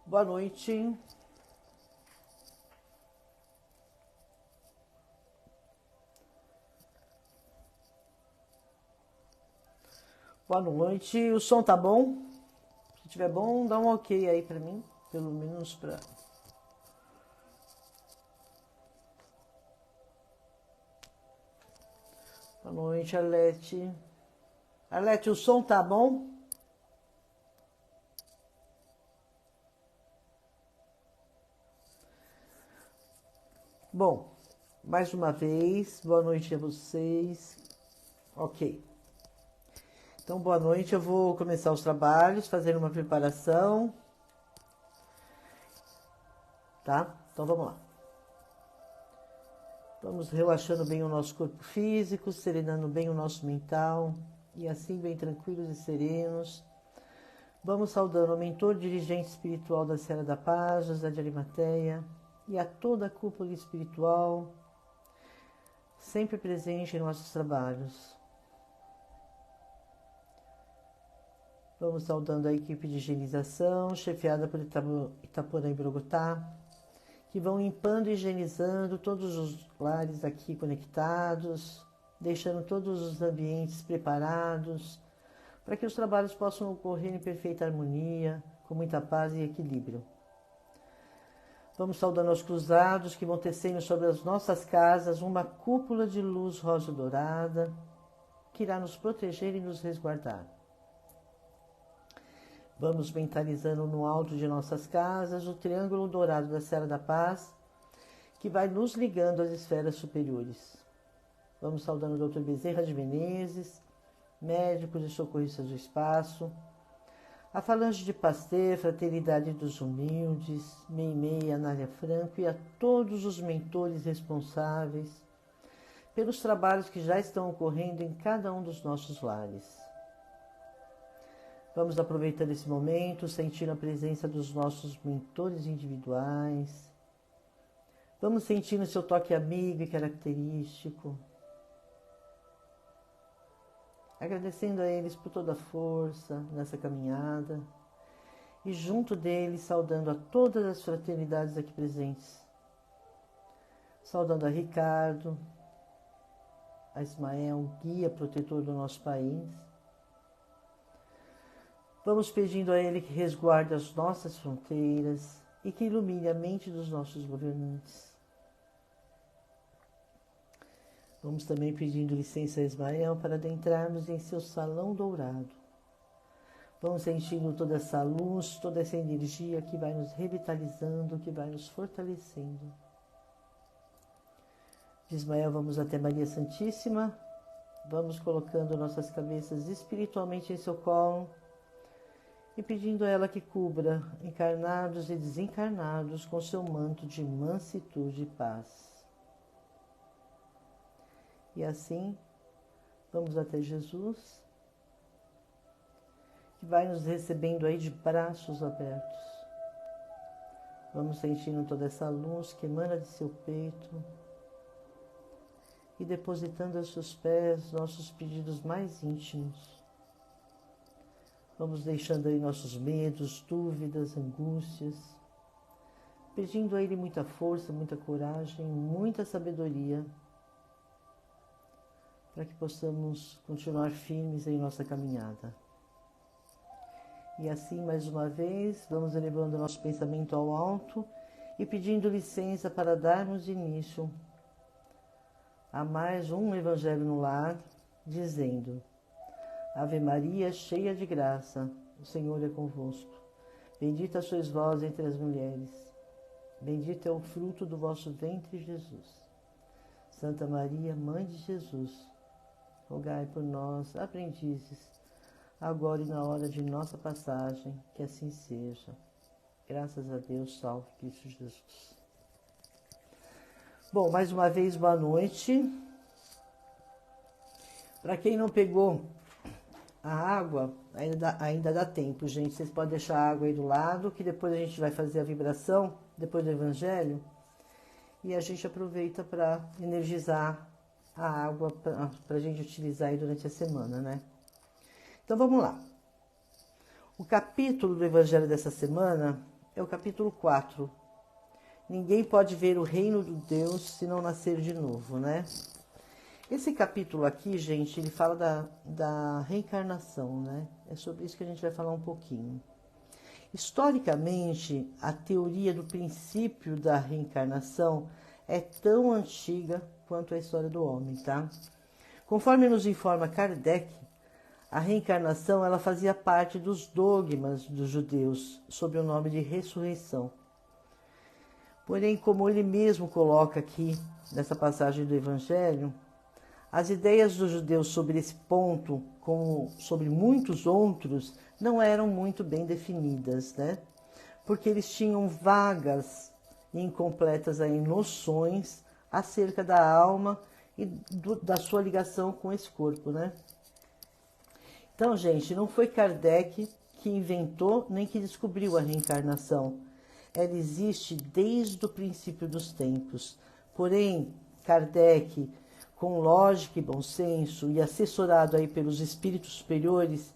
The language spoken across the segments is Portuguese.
Boa noite. Boa noite. O som tá bom? Se tiver bom, dá um ok aí pra mim, pelo menos pra... Boa noite, Arlete. Arlete, o som tá bom? Bom, mais uma vez, boa noite a vocês. Ok. Então, boa noite. Eu vou começar os trabalhos, fazer uma preparação. Tá? Então, vamos lá. Vamos relaxando bem o nosso corpo físico, serenando bem o nosso mental. E assim, bem tranquilos e serenos. Vamos saudando o mentor dirigente espiritual da Seara da Paz, José de Arimateia, e a toda a cúpula espiritual, sempre presente em nossos trabalhos. Vamos saudando a equipe de higienização, chefiada por Itaporã e Brogotá, que vão limpando e higienizando todos os lares aqui conectados, deixando todos os ambientes preparados, para que os trabalhos possam ocorrer em perfeita harmonia, com muita paz e equilíbrio. Vamos saudando aos cruzados que vão tecendo sobre as nossas casas uma cúpula de luz rosa-dourada que irá nos proteger e nos resguardar. Vamos mentalizando no alto de nossas casas o triângulo dourado da Seara da Paz que vai nos ligando às esferas superiores. Vamos saudando o Dr. Bezerra de Menezes, médicos e socorristas do espaço, a Falange de Pasteur, Fraternidade dos Humildes, Meimei, Anália Franco e a todos os mentores responsáveis pelos trabalhos que já estão ocorrendo em cada um dos nossos lares. Vamos aproveitando esse momento, sentindo a presença dos nossos mentores individuais. Vamos sentindo seu toque amigo e característico. Agradecendo a eles por toda a força nessa caminhada e junto deles saudando a todas as fraternidades aqui presentes. Saudando a Ricardo, a Ismael, guia protetor do nosso país. Vamos pedindo a ele que resguarde as nossas fronteiras e que ilumine a mente dos nossos governantes. Vamos também pedindo licença a Ismael para adentrarmos em seu salão dourado. Vamos sentindo toda essa luz, toda essa energia que vai nos revitalizando, que vai nos fortalecendo. De Ismael vamos até Maria Santíssima, vamos colocando nossas cabeças espiritualmente em seu colo e pedindo a ela que cubra encarnados e desencarnados com seu manto de mansitude e paz. E assim, vamos até Jesus, que vai nos recebendo aí de braços abertos. Vamos sentindo toda essa luz que emana de seu peito e depositando aos seus pés nossos pedidos mais íntimos. Vamos deixando aí nossos medos, dúvidas, angústias, pedindo a Ele muita força, muita coragem, muita sabedoria, para que possamos continuar firmes em nossa caminhada. E assim, mais uma vez, vamos elevando nosso pensamento ao alto e pedindo licença para darmos início a mais um Evangelho no Lar, dizendo: Ave Maria, cheia de graça, o Senhor é convosco. Bendita sois vós entre as mulheres. Bendito é o fruto do vosso ventre, Jesus. Santa Maria, Mãe de Jesus, rogai por nós, aprendizes, agora e na hora de nossa passagem, que assim seja. Graças a Deus, salve Cristo Jesus. Bom, mais uma vez, boa noite. Para quem não pegou a água, ainda dá tempo, gente. Vocês podem deixar a água aí do lado, que depois a gente vai fazer a vibração, depois do Evangelho, e a gente aproveita para energizar a água para a gente utilizar aí durante a semana, né? Então vamos lá. O capítulo do Evangelho dessa semana é o capítulo 4. Ninguém pode ver o reino de Deus se não nascer de novo, né? Esse capítulo aqui, gente, ele fala da reencarnação, né? É sobre isso que a gente vai falar um pouquinho. Historicamente, a teoria do princípio da reencarnação é tão antiga quanto a história do homem, tá? Conforme nos informa Kardec, a reencarnação ela fazia parte dos dogmas dos judeus, sob o nome de ressurreição. Porém, como ele mesmo coloca aqui nessa passagem do Evangelho, as ideias dos judeus sobre esse ponto, como sobre muitos outros, não eram muito bem definidas, né? Porque eles tinham vagas e incompletas aí noções acerca da alma e da sua ligação com esse corpo, né? Então, gente, não foi Kardec que inventou nem que descobriu a reencarnação. Ela existe desde o princípio dos tempos. Porém, Kardec, com lógica e bom senso e assessorado aí pelos espíritos superiores,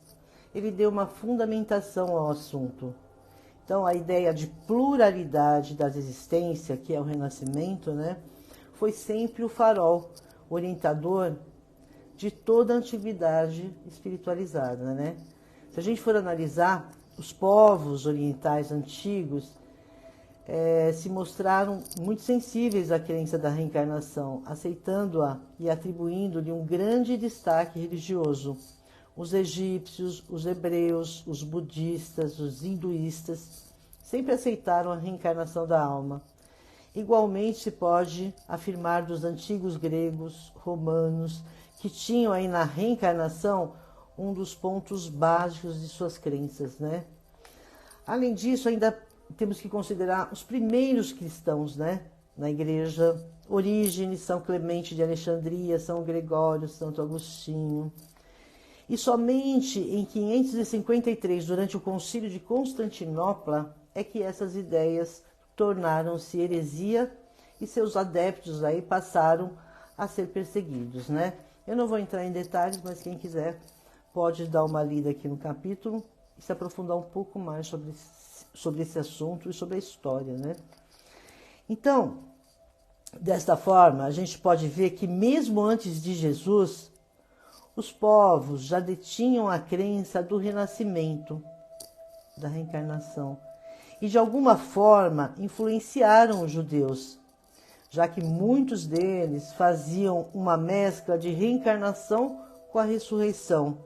ele deu uma fundamentação ao assunto. Então, a ideia de pluralidade das existências, que é o renascimento, né, foi sempre o farol orientador de toda a antiguidade espiritualizada, né? Se a gente for analisar, os povos orientais antigos se mostraram muito sensíveis à crença da reencarnação, aceitando-a e atribuindo-lhe um grande destaque religioso. Os egípcios, os hebreus, os budistas, os hinduístas sempre aceitaram a reencarnação da alma. Igualmente se pode afirmar dos antigos gregos, romanos, que tinham aí na reencarnação um dos pontos básicos de suas crenças, né? Além disso, ainda temos que considerar os primeiros cristãos, né? Na igreja, Orígenes, São Clemente de Alexandria, São Gregório, Santo Agostinho. E somente em 553, durante o Concílio de Constantinopla, é que essas ideias tornaram-se heresia e seus adeptos aí passaram a ser perseguidos, né? Eu não vou entrar em detalhes, mas quem quiser pode dar uma lida aqui no capítulo e se aprofundar um pouco mais sobre esse assunto e sobre a história, né? Então, desta forma, a gente pode ver que mesmo antes de Jesus, os povos já detinham a crença do renascimento, da reencarnação, e de alguma forma influenciaram os judeus, já que muitos deles faziam uma mescla de reencarnação com a ressurreição,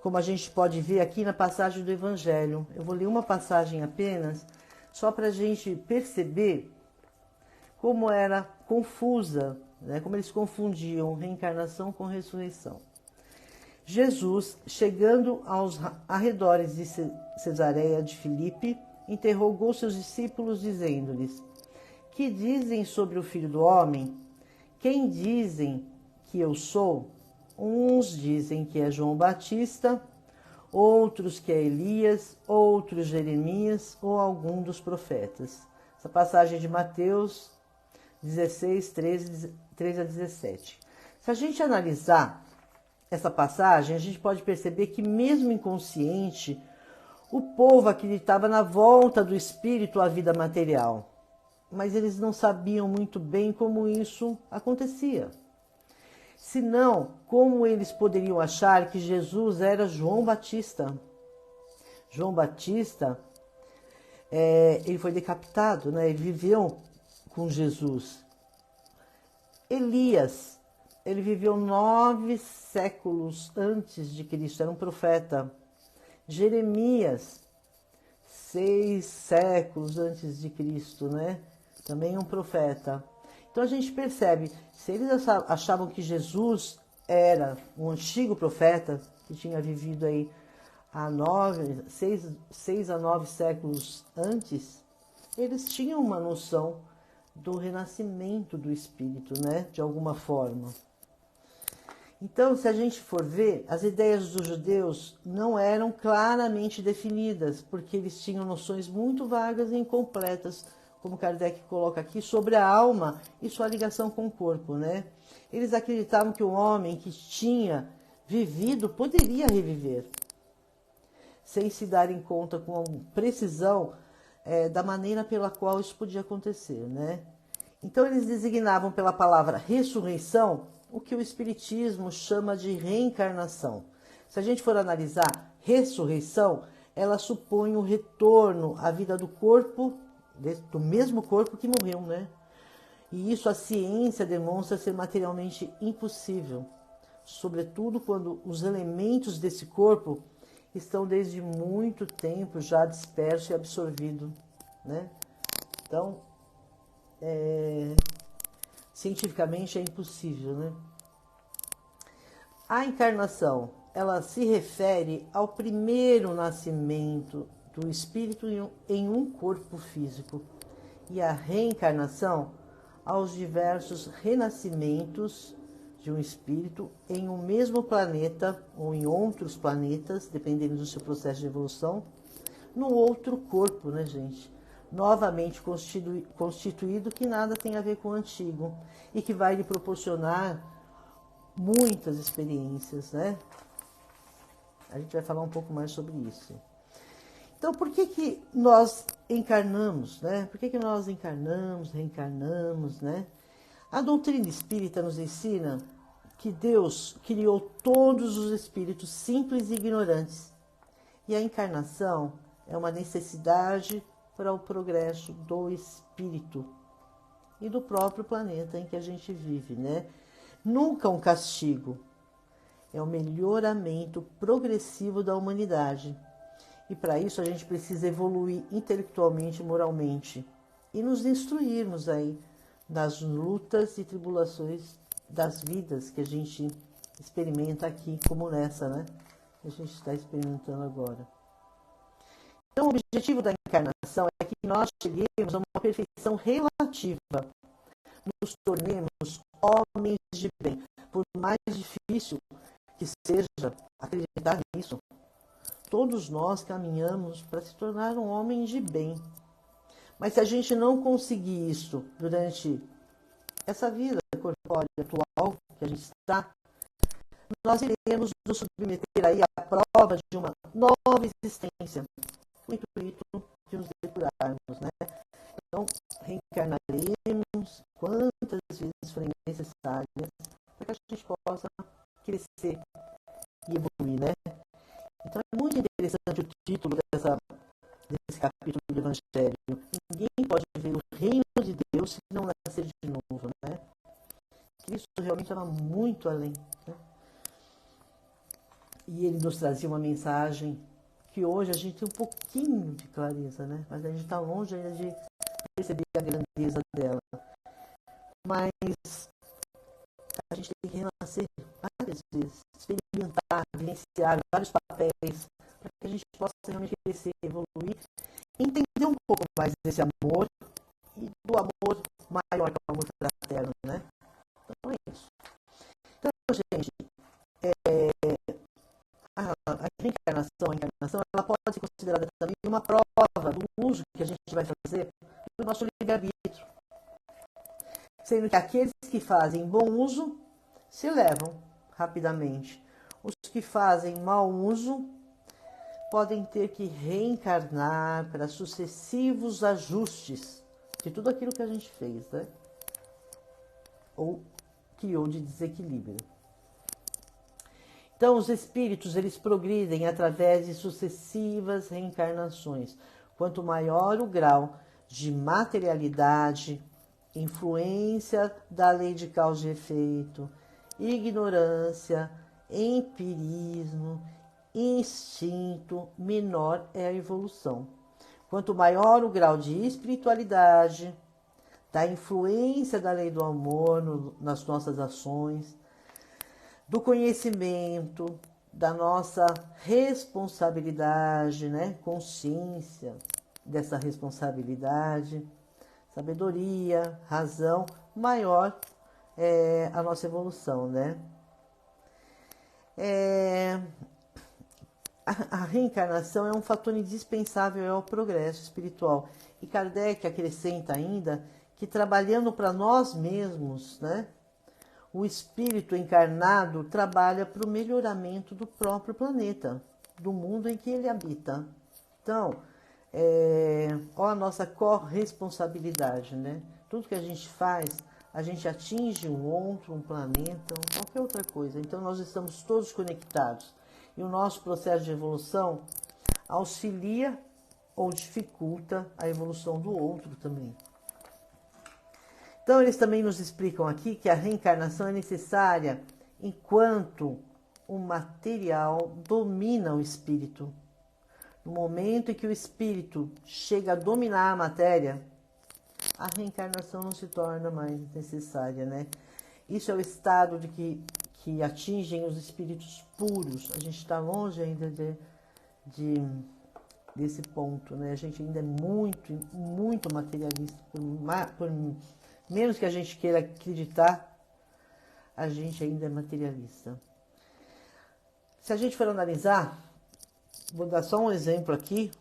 como a gente pode ver aqui na passagem do Evangelho. Eu vou ler uma passagem apenas, só para a gente perceber como era confusa, né? Como eles confundiam reencarnação com ressurreição. Jesus, chegando aos arredores de Cesareia de Filipe, interrogou seus discípulos, dizendo-lhes: que dizem sobre o Filho do Homem? Quem dizem que eu sou? Uns dizem que é João Batista, outros que é Elias, outros Jeremias ou algum dos profetas. Essa passagem de Mateus 16, 13 a 17. Se a gente analisar essa passagem, a gente pode perceber que mesmo inconsciente, o povo acreditava na volta do espírito à vida material, mas eles não sabiam muito bem como isso acontecia. Senão, como eles poderiam achar que Jesus era João Batista? João Batista, ele foi decapitado, né? Ele viveu com Jesus. Elias, ele viveu 9 séculos antes de Cristo, era um profeta. Jeremias, 6 séculos antes de Cristo, né? Também um profeta. Então a gente percebe, se eles achavam que Jesus era um antigo profeta, que tinha vivido aí há 6 a 9 séculos antes, eles tinham uma noção do renascimento do espírito, né? De alguma forma. Então, se a gente for ver, as ideias dos judeus não eram claramente definidas, porque eles tinham noções muito vagas e incompletas, como Kardec coloca aqui, sobre a alma e sua ligação com o corpo, né? Eles acreditavam que o homem que tinha vivido poderia reviver, sem se darem conta com precisão da maneira pela qual isso podia acontecer, né? Então eles designavam pela palavra ressurreição o que o Espiritismo chama de reencarnação. Se a gente for analisar ressurreição, ela supõe o retorno à vida do corpo, do mesmo corpo que morreu, né? E isso a ciência demonstra ser materialmente impossível, sobretudo quando os elementos desse corpo estão desde muito tempo já dispersos e absorvidos, né? Então, cientificamente é impossível, né? A encarnação, ela se refere ao primeiro nascimento do espírito em um corpo físico, e a reencarnação aos diversos renascimentos de um espírito em um mesmo planeta ou em outros planetas, dependendo do seu processo de evolução, no outro corpo, né, gente? Novamente constituído, que nada tem a ver com o antigo e que vai lhe proporcionar muitas experiências, né? A gente vai falar um pouco mais sobre isso. Então, por que nós encarnamos, né? Por que nós encarnamos, reencarnamos, né? A doutrina espírita nos ensina que Deus criou todos os espíritos simples e ignorantes. E a encarnação é uma necessidade para o progresso do espírito e do próprio planeta em que a gente vive, né? Nunca um castigo. É o melhoramento progressivo da humanidade. E para isso a gente precisa evoluir intelectualmente e moralmente e nos instruirmos aí nas lutas e tribulações das vidas que a gente experimenta aqui, como nessa, né? Que a gente está experimentando agora. Então, o objetivo da encarnação é que nós cheguemos a uma perfeição relativa, nos tornemos homens de bem, por mais difícil que seja acreditar nisso. Todos nós caminhamos para se tornar um homem de bem. Mas se a gente não conseguir isso durante essa vida corpórea atual que a gente está, nós iremos nos submeter aí à prova de uma nova existência, com o intuito de nos depurarmos, né? Então, reencarnaremos quantas vezes forem necessárias para que a gente possa crescer e evoluir, né? Então é muito interessante o título desse capítulo do Evangelho. Ninguém pode ver o reino de Deus se não nascer de novo, né? Cristo realmente era muito além, né? E ele nos trazia uma mensagem que hoje a gente tem um pouquinho de clareza, né? Mas a gente está longe ainda de perceber a grandeza dela. Mas a gente tem que renascer várias vezes, experimentar, vivenciar vários papéis, para que a gente possa realmente crescer, evoluir, entender um pouco mais desse amor e do amor maior que é o amor fraterno, né? Então é isso. Então, gente, a encarnação, ela pode ser considerada também uma prova do uso que a gente vai fazer do nosso livre-arbítrio. Sendo que aqueles que fazem bom uso se elevam rapidamente. Os que fazem mau uso podem ter que reencarnar para sucessivos ajustes de tudo aquilo que a gente fez, né? Ou criou de desequilíbrio. Então, os espíritos, eles progridem através de sucessivas reencarnações. Quanto maior o grau de materialidade, influência da lei de causa e efeito, ignorância, empirismo, instinto, menor é a evolução. Quanto maior o grau de espiritualidade, da influência da lei do amor nas nossas ações, do conhecimento, da nossa responsabilidade, né? Consciência dessa responsabilidade, sabedoria, razão, maior é a nossa evolução, né? A reencarnação é um fator indispensável ao progresso espiritual. E Kardec acrescenta ainda que trabalhando para nós mesmos, né? O espírito encarnado trabalha para o melhoramento do próprio planeta, do mundo em que ele habita. Então, qual a nossa corresponsabilidade, né? Tudo que a gente faz, a gente atinge um outro, um planeta, qualquer outra coisa. Então nós estamos todos conectados. E o nosso processo de evolução auxilia ou dificulta a evolução do outro também. Então eles também nos explicam aqui que a reencarnação é necessária enquanto o material domina o espírito. No momento em que o espírito chega a dominar a matéria, a reencarnação não se torna mais necessária, né? Isso é o estado de que atingem os espíritos puros. A gente está longe ainda desse ponto, né? A gente ainda é muito materialista. Por menos que a gente queira acreditar, a gente ainda é materialista. Se a gente for analisar, vou dar só um exemplo aqui,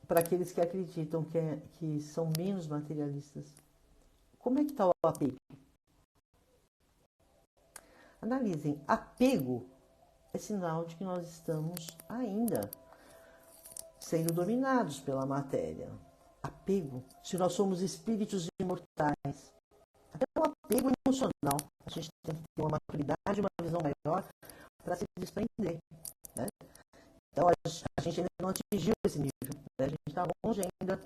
para aqueles que acreditam que são menos materialistas. Como é que está o apego? Analisem, apego é sinal de que nós estamos ainda sendo dominados pela matéria. Apego, se nós somos espíritos imortais, até o apego emocional, a gente tem que ter uma maturidade, uma visão maior para se desprender, né? Então a gente ainda não atingiu esse nível, né? A gente está longe ainda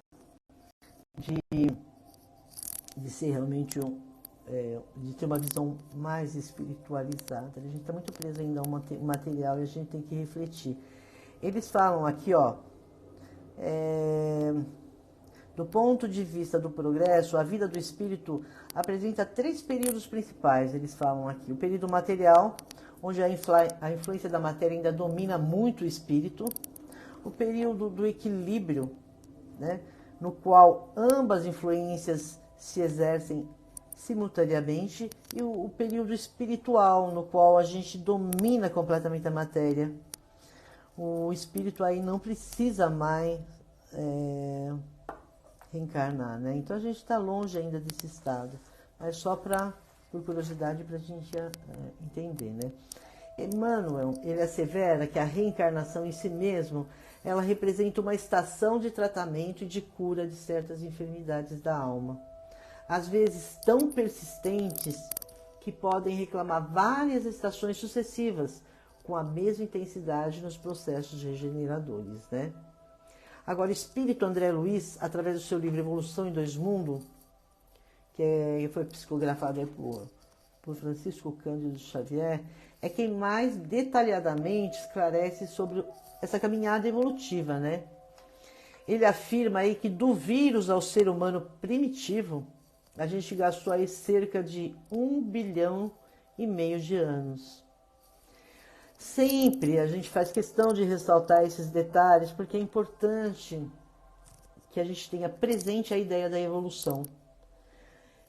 de ser realmente de ter uma visão mais espiritualizada. A gente está muito preso ainda ao material e a gente tem que refletir. Eles falam aqui, ó, do ponto de vista do progresso, a vida do espírito apresenta 3 períodos principais, eles falam aqui. O período material, onde a influência da matéria ainda domina muito o espírito. O período do equilíbrio, né, no qual ambas influências se exercem simultaneamente. E o período espiritual, no qual a gente domina completamente a matéria. O espírito aí não precisa mais reencarnar, né? Então a gente está longe ainda desse estado, mas só por curiosidade para a gente entender, né? Emmanuel, ele assevera que a reencarnação em si mesmo, ela representa uma estação de tratamento e de cura de certas enfermidades da alma, às vezes tão persistentes que podem reclamar várias estações sucessivas com a mesma intensidade nos processos regeneradores, né? Agora, o espírito André Luiz, através do seu livro Evolução em Dois Mundos, que foi psicografado por Francisco Cândido Xavier, é quem mais detalhadamente esclarece sobre essa caminhada evolutiva, né? Ele afirma aí que do vírus ao ser humano primitivo, a gente gastou aí cerca de 1,5 bilhão de anos. Sempre a gente faz questão de ressaltar esses detalhes, porque é importante que a gente tenha presente a ideia da evolução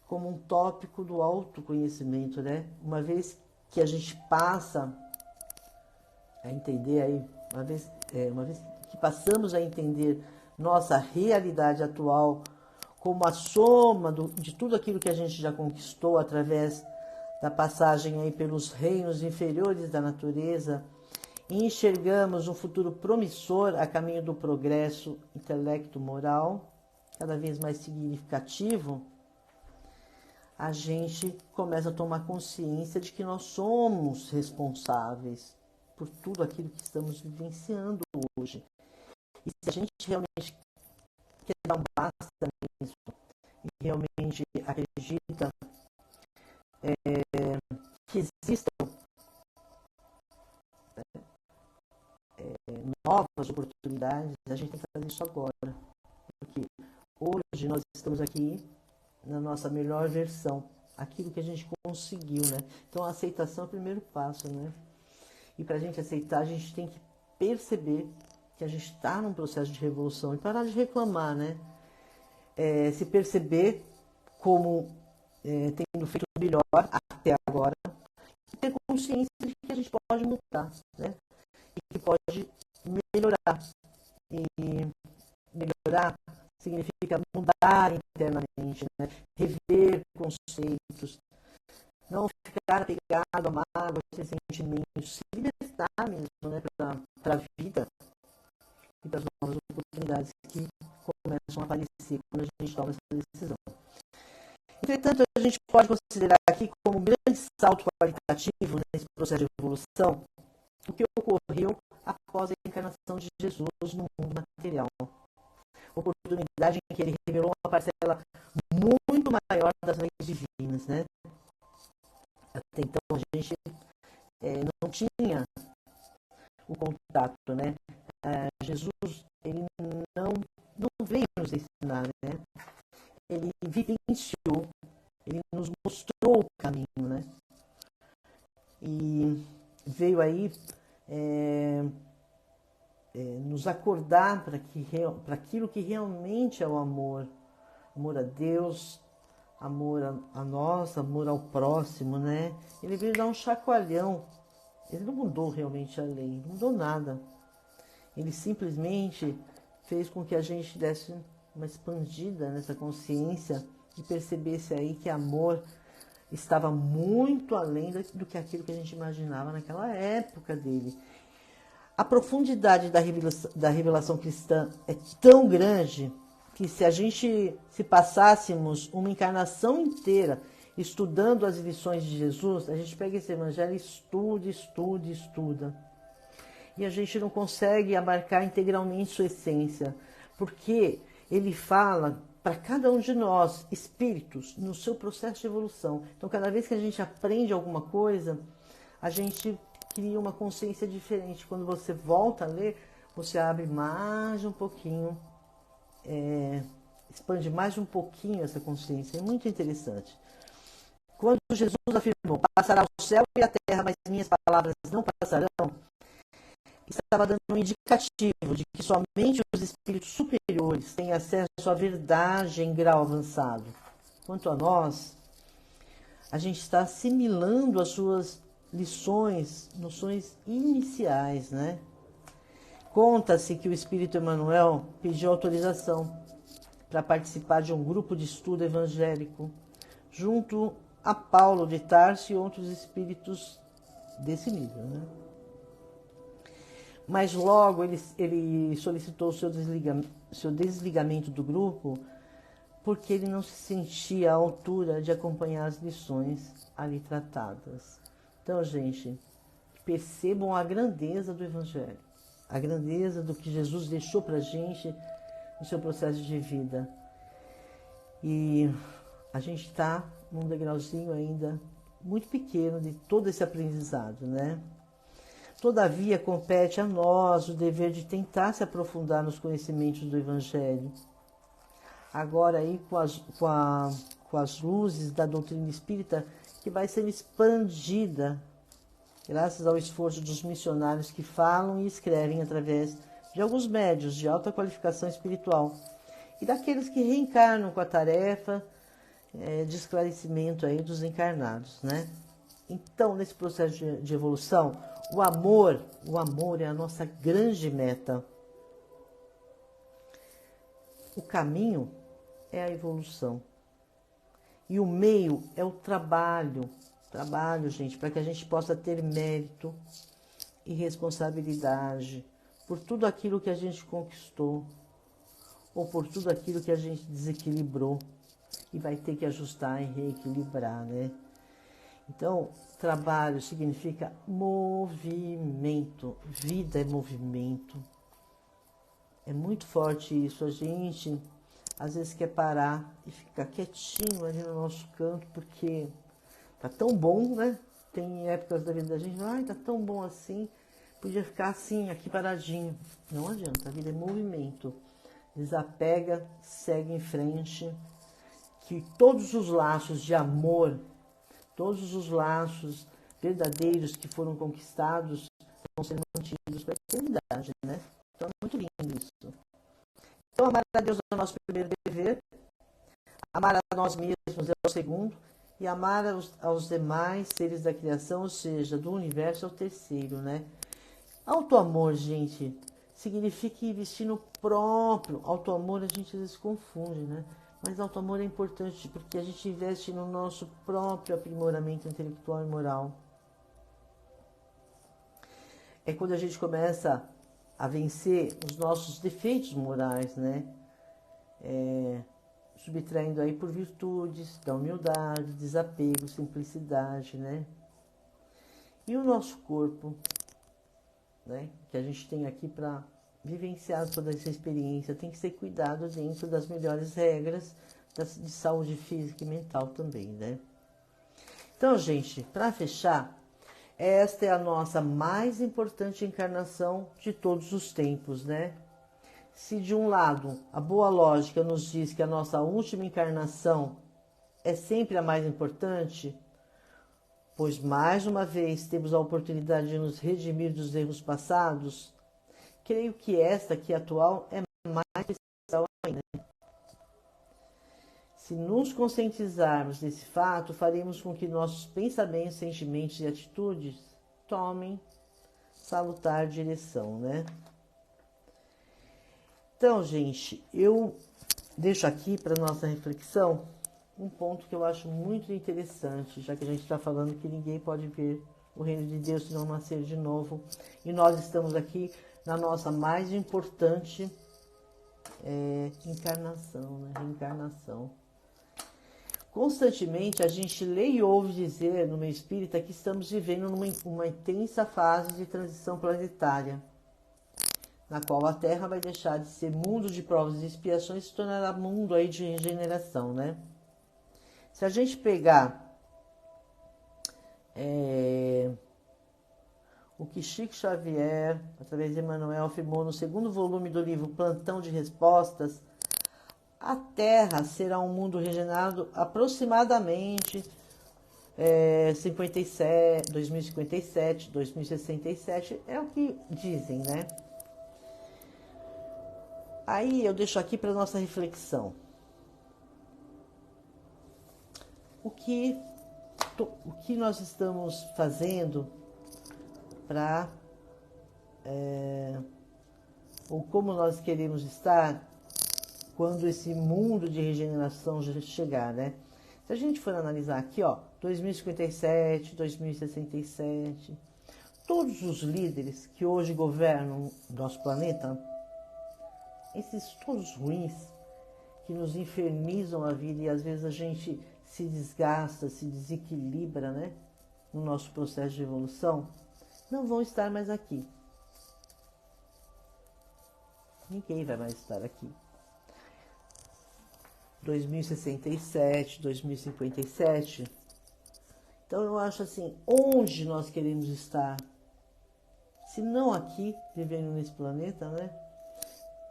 como um tópico do autoconhecimento, né? Uma vez que a gente passa a entender aí, uma vez que passamos a entender nossa realidade atual como a soma de tudo aquilo que a gente já conquistou através da passagem aí pelos reinos inferiores da natureza, e enxergamos um futuro promissor a caminho do progresso intelecto-moral, cada vez mais significativo, a gente começa a tomar consciência de que nós somos responsáveis por tudo aquilo que estamos vivenciando hoje. E se a gente realmente quer dar um basta nisso, e realmente acredita que existam novas oportunidades, a gente tem que fazer isso agora. Porque hoje nós estamos aqui na nossa melhor versão, aquilo que a gente conseguiu, né? Então a aceitação é o primeiro passo, né? E para a gente aceitar, a gente tem que perceber que a gente está num processo de revolução e parar de reclamar, né? Se perceber como tendo feito o melhor até agora e ter consciência de que a gente pode mudar, né? E que pode melhorar. E melhorar significa mudar internamente, né? Rever conceitos, não ficar apegado a mágoas, sentimentos, se libertar mesmo, né? Para a vida e para as novas oportunidades que começam começam a aparecer quando a gente toma essa decisão. Entretanto, a gente pode considerar aqui como um grande salto qualitativo nesse processo de evolução o que ocorreu após a encarnação de Jesus no mundo material. Oportunidade em que ele revelou uma parcela muito maior das leis divinas, né? Até então a gente não tinha o contato, né? Jesus, ele não veio nos ensinar, né? Ele vivenciou, ele nos mostrou o caminho, né? E veio aí nos acordar para aquilo que realmente é o amor. Amor a Deus, amor a nós, amor ao próximo, né? Ele veio dar um chacoalhão. Ele não mudou realmente a lei, não mudou nada. Ele simplesmente fez com que a gente desse uma expandida nessa consciência e percebesse aí que amor estava muito além do que aquilo que a gente imaginava naquela época dele. A profundidade da revelação cristã é tão grande que se passássemos uma encarnação inteira estudando as lições de Jesus, a gente pega esse evangelho e estuda. E a gente não consegue abarcar integralmente sua essência, porque ele fala para cada um de nós, espíritos, no seu processo de evolução. Então, cada vez que a gente aprende alguma coisa, a gente cria uma consciência diferente. Quando você volta a ler, você abre mais um pouquinho, expande mais um pouquinho essa consciência. É muito interessante. Quando Jesus afirmou, passará o céu e a terra, mas minhas palavras não passarão, estava dando um indicativo de que somente os espíritos superiores têm acesso à verdade em grau avançado. Quanto a nós, a gente está assimilando as suas lições, noções iniciais, né? Conta-se que o Espírito Emmanuel pediu autorização para participar de um grupo de estudo evangélico, junto a Paulo de Tarso e outros espíritos desse nível, né? Mas logo ele solicitou o seu desligamento do grupo porque ele não se sentia à altura de acompanhar as lições ali tratadas. Então, gente, percebam a grandeza do Evangelho, a grandeza do que Jesus deixou para a gente no seu processo de vida. E a gente está num degrauzinho ainda muito pequeno de todo esse aprendizado, né? Todavia, compete a nós o dever de tentar se aprofundar nos conhecimentos do Evangelho. Agora aí com as luzes da doutrina espírita que vai sendo expandida graças ao esforço dos missionários que falam e escrevem através de alguns médios de alta qualificação espiritual e daqueles que reencarnam com a tarefa de esclarecimento aí dos encarnados, né? Então, nesse processo de evolução, o amor é a nossa grande meta. O caminho é a evolução. E o meio é o trabalho. Trabalho, gente, para que a gente possa ter mérito e responsabilidade por tudo aquilo que a gente conquistou ou por tudo aquilo que a gente desequilibrou e vai ter que ajustar e reequilibrar, né? Então, trabalho significa movimento. Vida é movimento. É muito forte isso. A gente, às vezes, quer parar e ficar quietinho ali no nosso canto, porque tá tão bom, né? Tem épocas da vida da gente, tá tão bom assim, podia ficar assim, aqui paradinho. Não adianta, a vida é movimento. Desapega, segue em frente, que todos os laços de amor, todos os laços verdadeiros que foram conquistados vão ser mantidos para a eternidade, né? Então é muito lindo isso. Então amar a Deus é o nosso primeiro dever, amar a nós mesmos é o segundo, e amar aos demais seres da criação, ou seja, do universo, é o terceiro, né? Autoamor, gente, significa investir no próprio. Autoamor a gente às vezes confunde, né? Mas autoamor é importante porque a gente investe no nosso próprio aprimoramento intelectual e moral. É quando a gente começa a vencer os nossos defeitos morais, né? subtraindo aí por virtudes da humildade, desapego, simplicidade, né? E o nosso corpo, né? Que a gente tem aqui para vivenciar toda essa experiência, tem que ser cuidado dentro das melhores regras de saúde física e mental também, né? Então, gente, para fechar, esta é a nossa mais importante encarnação de todos os tempos, né? Se de um lado a boa lógica nos diz que a nossa última encarnação é sempre a mais importante, pois mais uma vez temos a oportunidade de nos redimir dos erros passados, creio que esta aqui atual é mais especial ainda. Se nos conscientizarmos desse fato, faremos com que nossos pensamentos, sentimentos e atitudes tomem salutar direção, né? Então, gente, eu deixo aqui para nossa reflexão um ponto que eu acho muito interessante, já que a gente está falando que ninguém pode ver o reino de Deus se não nascer de novo. E nós estamos aqui na nossa mais importante encarnação, né? Reencarnação. Constantemente a gente lê e ouve dizer no meio espírita que estamos vivendo uma intensa fase de transição planetária, na qual a Terra vai deixar de ser mundo de provas e expiações e se tornará mundo aí de regeneração, né? Se a gente pegar o que Chico Xavier, através de Emmanuel, afirmou no segundo volume do livro Plantão de Respostas, a Terra será um mundo regenerado aproximadamente 2057, 2067, é o que dizem, né? Aí eu deixo aqui para nossa reflexão. O que nós estamos fazendo para ou como nós queremos estar quando esse mundo de regeneração já chegar, né? Se a gente for analisar aqui, ó, 2057, 2067, todos os líderes que hoje governam o nosso planeta, esses todos ruins, que nos infernizam a vida e às vezes a gente se desgasta, se desequilibra, né? No nosso processo de evolução, não vão estar mais aqui. Ninguém vai mais estar aqui. 2067, 2057. Então eu acho assim, onde nós queremos estar? Se não aqui, vivendo nesse planeta, né?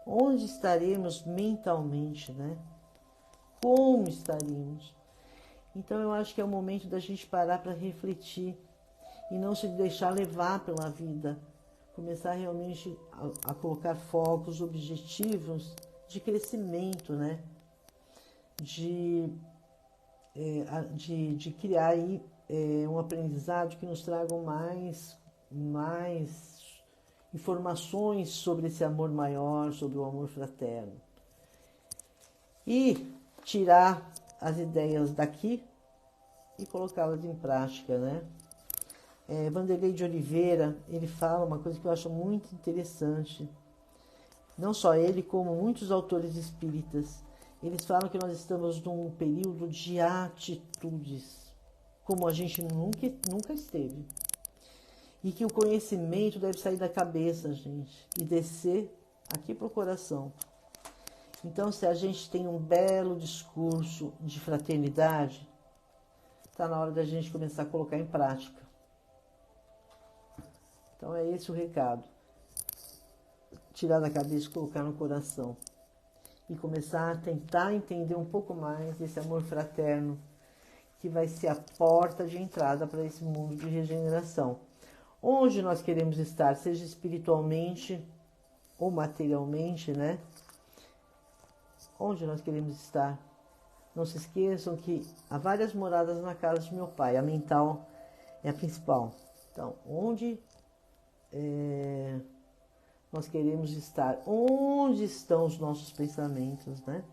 Onde estaremos mentalmente, né? Como estaríamos? Então eu acho que é o momento da gente parar para refletir e não se deixar levar pela vida. Começar realmente a colocar focos, objetivos de crescimento, né? De criar aí um aprendizado que nos traga mais informações sobre esse amor maior, sobre o amor fraterno. E tirar as ideias daqui e colocá-las em prática, né? Vanderlei de Oliveira, ele fala uma coisa que eu acho muito interessante. Não só ele, como muitos autores espíritas. Eles falam que nós estamos num período de atitudes, como a gente nunca esteve. E que o conhecimento deve sair da cabeça, gente, e descer aqui para o coração. Então, se a gente tem um belo discurso de fraternidade, está na hora da gente começar a colocar em prática. Então, é esse o recado. Tirar da cabeça e colocar no coração. E começar a tentar entender um pouco mais esse amor fraterno, que vai ser a porta de entrada para esse mundo de regeneração. Onde nós queremos estar, seja espiritualmente ou materialmente, né? Onde nós queremos estar. Não se esqueçam que há várias moradas na casa de meu pai. A mental é a principal. Então, onde nós queremos estar? Onde estão os nossos pensamentos, né?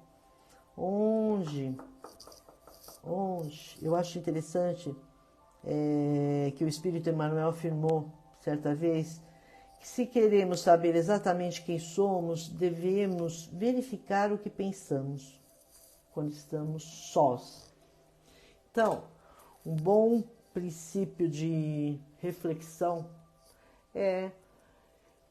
Onde? Eu acho interessante que o Espírito Emmanuel afirmou certa vez Se queremos saber exatamente quem somos, devemos verificar o que pensamos quando estamos sós. Então, um bom princípio de reflexão é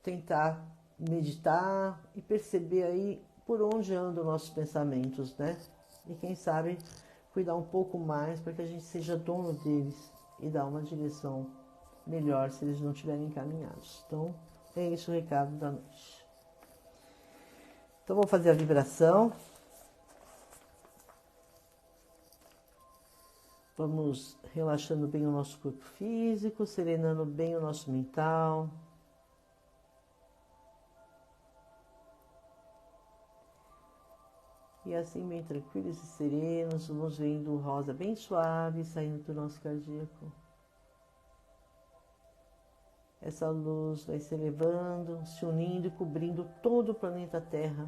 tentar meditar e perceber aí por onde andam nossos pensamentos, né? E quem sabe cuidar um pouco mais para que a gente seja dono deles e dar uma direção melhor se eles não estiverem encaminhados. Então, é esse o recado da noite. Então, vou fazer a vibração. Vamos relaxando bem o nosso corpo físico, serenando bem o nosso mental. E assim, bem tranquilos e serenos, vamos vendo o rosa bem suave saindo do nosso cardíaco. Essa luz vai se elevando, se unindo e cobrindo todo o planeta Terra,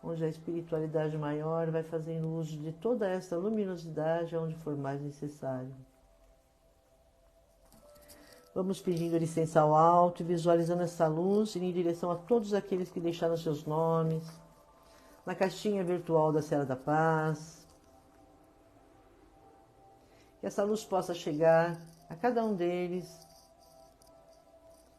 onde a espiritualidade maior vai fazendo uso de toda essa luminosidade onde for mais necessário. Vamos pedindo licença ao alto e visualizando essa luz indo em direção a todos aqueles que deixaram seus nomes na caixinha virtual da Cela da Paz. Que essa luz possa chegar a cada um deles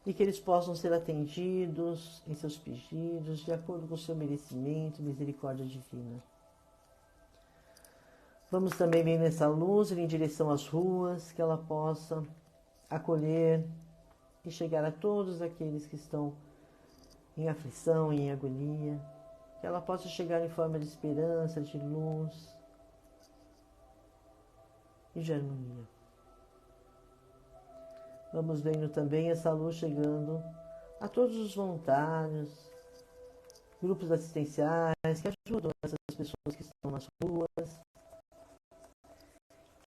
e que eles possam ser atendidos em seus pedidos de acordo com o seu merecimento e misericórdia divina. Vamos também ver nessa luz ir em direção às ruas, que ela possa acolher e chegar a todos aqueles que estão em aflição e em agonia. Que ela possa chegar em forma de esperança, de luz e de harmonia. Vamos vendo também essa luz chegando a todos os voluntários, grupos assistenciais que ajudam essas pessoas que estão nas ruas.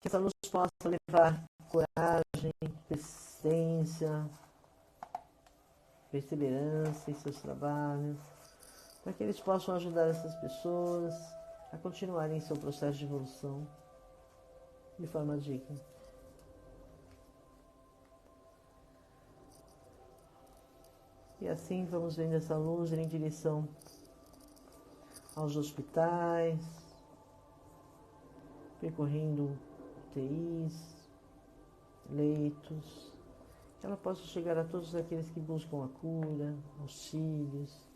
Que essa luz possa levar coragem, persistência, perseverança em seus trabalhos, para que eles possam ajudar essas pessoas a continuarem em seu processo de evolução de forma digna. E assim vamos vendo essa luz ir em direção aos hospitais, percorrendo UTIs, leitos, que ela possa chegar a todos aqueles que buscam a cura, auxílios,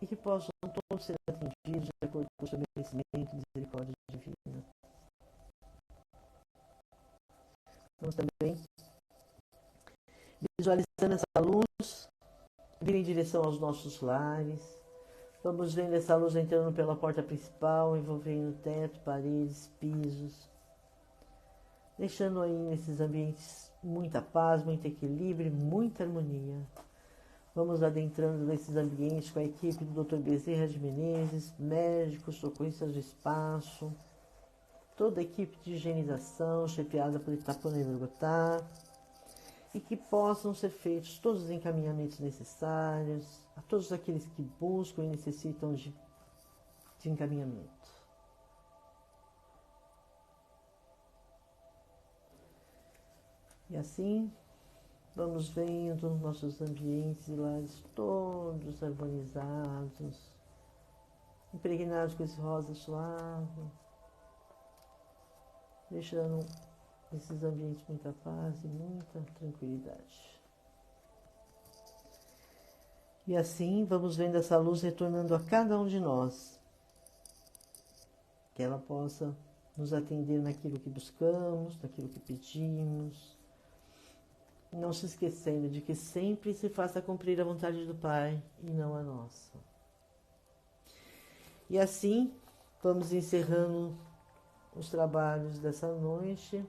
e que possam todos ser atendidos de acordo com o seu merecimento e misericórdia divina. Vamos também visualizando essa luz vir em direção aos nossos lares. Vamos vendo essa luz entrando pela porta principal, envolvendo teto, paredes, pisos, deixando aí nesses ambientes muita paz, muito equilíbrio, muita harmonia. Vamos adentrando nesses ambientes com a equipe do Dr. Bezerra de Menezes, médicos, socorristas do espaço, toda a equipe de higienização, chefiada por Itapona e Bogotá, e que possam ser feitos todos os encaminhamentos necessários a todos aqueles que buscam e necessitam de encaminhamento. E assim, vamos vendo nossos ambientes e lares todos harmonizados, impregnados com esse rosa suave, deixando esses ambientes muita paz e muita tranquilidade. E assim vamos vendo essa luz retornando a cada um de nós, que ela possa nos atender naquilo que buscamos, naquilo que pedimos, não se esquecendo de que sempre se faça cumprir a vontade do Pai e não a nossa. E assim vamos encerrando os trabalhos dessa noite,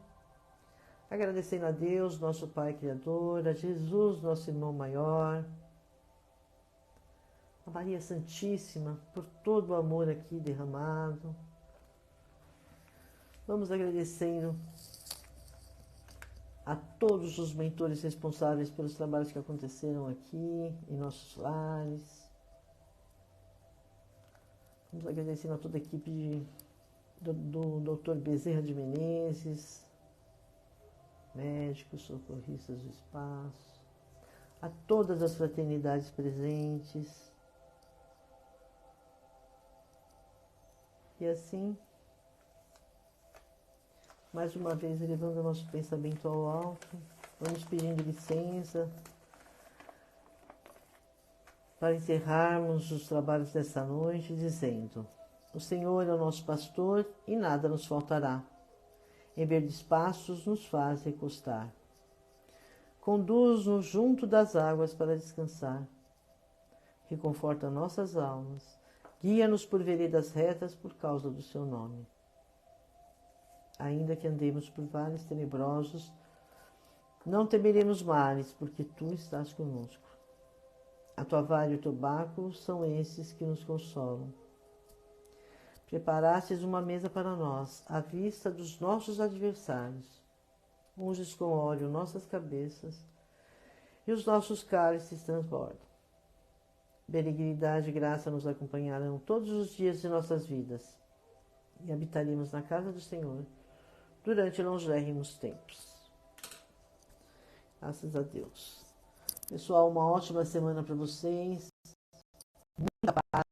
agradecendo a Deus, nosso Pai Criador, a Jesus, nosso irmão maior, a Maria Santíssima, por todo o amor aqui derramado. Vamos agradecendo a todos os mentores responsáveis pelos trabalhos que aconteceram aqui, em nossos lares. Vamos agradecendo a toda a equipe do Dr. Bezerra de Menezes, médicos, socorristas do espaço. a todas as fraternidades presentes. E assim, mais uma vez, elevando o nosso pensamento ao alto, vamos pedindo licença para encerrarmos os trabalhos dessa noite, dizendo: o Senhor é o nosso pastor e nada nos faltará. Em verdes pastos nos faz recostar. Conduz-nos junto das águas para descansar. Reconforta nossas almas. Guia-nos por veredas retas por causa do seu nome. Ainda que andemos por vales tenebrosos, não temeremos males, porque tu estás conosco. A tua vara e o teu báculo são esses que nos consolam. Preparastes uma mesa para nós, à vista dos nossos adversários. Unges com óleo nossas cabeças, e os nossos cálices transbordam. Benignidade e graça nos acompanharão todos os dias de nossas vidas, e habitaremos na casa do Senhor durante longérrimos tempos. Graças a Deus. Pessoal, uma ótima semana para vocês. Muita paz.